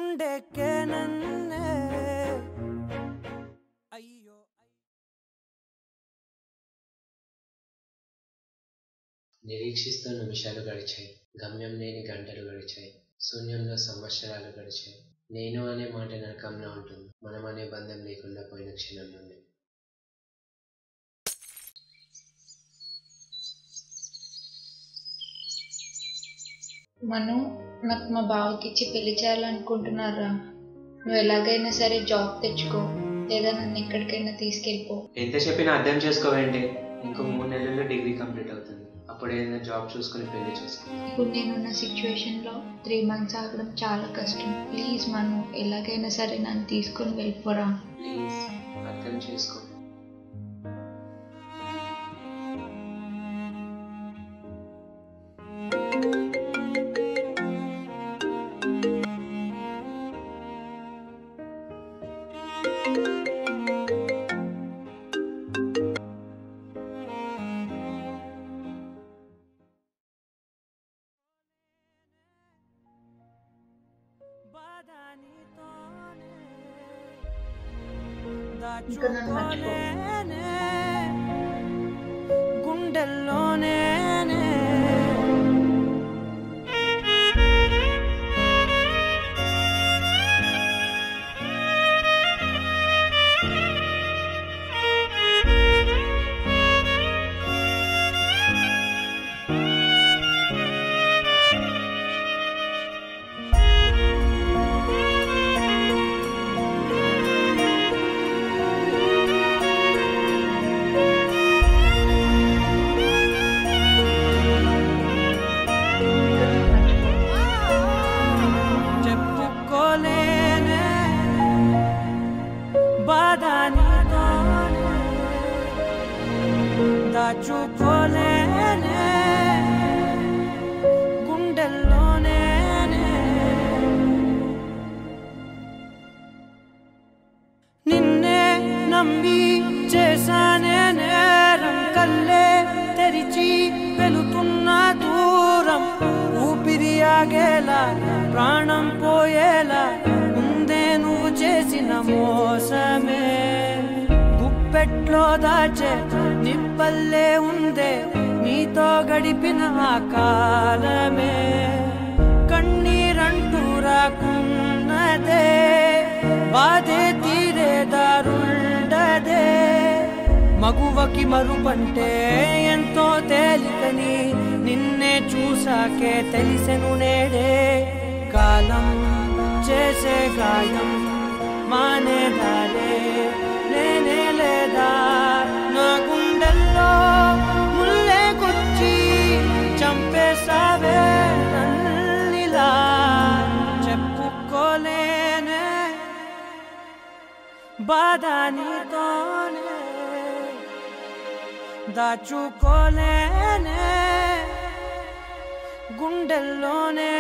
గుండెకే నన్నే అయ్యో నిరీక్షిస్తూ నిమిషాలు గడిచాయి, గమ్యం లేని గంటలు గడిచాయి, శూన్యంలో సంవత్సరాలు గడిచాయి. నేను అనే మాట నరకంలో ఉంటుంది, మనం అనే బంధం లేకుండా పోయిన క్షణం నుండి. మను, నాకు మా బావకి ఇచ్చి పెళ్లి చేయాలనుకుంటున్నారా? నువ్వు ఎలాగైనా సరే జాబ్ తెచ్చుకో, లేదా నన్ను ఎక్కడికైనా తీసుకెళ్ళిపో. ఎంత చెప్పినా అర్థం చేసుకోవేంటి? ఇంకో 3 నెలల్లో డిగ్రీ కంప్లీట్ అవుతుంది. అప్పుడు ఏదైనా జాబ్ చూసుకుని పెళ్లి చేసుకో. ఇప్పుడు నేనున్న సిచ్యువేషన్లో 3 months ఆగడం చాలా కష్టం. ప్లీజ్ మను, ఎలాగైనా సరే నన్ను తీసుకుని వెళ్ళిపోరా. ప్లీజ్ అర్థం చేసుకో. ఇంకా నన్ను మర్చిపో. గుండెల్లోనే దాచుకోలేనే గుండెల్లోనే నిన్నే నమ్మి చేశానే నేరం, కల్లే తెరిచి వెళుతున్న దూరం, ఊపిరి ఆగేలా ప్రాణం పోయేలా ముందే నువ్వు చేసిన మోసమే. గుప్పెట్లో దాచే నిప్పల్లే ఉందే నీతో గడిపిన ఆ కాలమే. కన్నీరంటూ రాకున్నదే, బాధే తీరే దారుండదే. మగువకి మరుపంటే ఎంతో తేలికని నిన్నే చూసాకే తెలిసెను నేడే. కాలం చేసే గాయం మానేదాలే లేనే లేదా, నా గుండెల్లో ముల్లే గుచ్చి చంపేసావే నన్నిలా. చెప్పుకోలేనే బాధ నీతోనే, దాచుకోలేనే గుండెల్లోనే.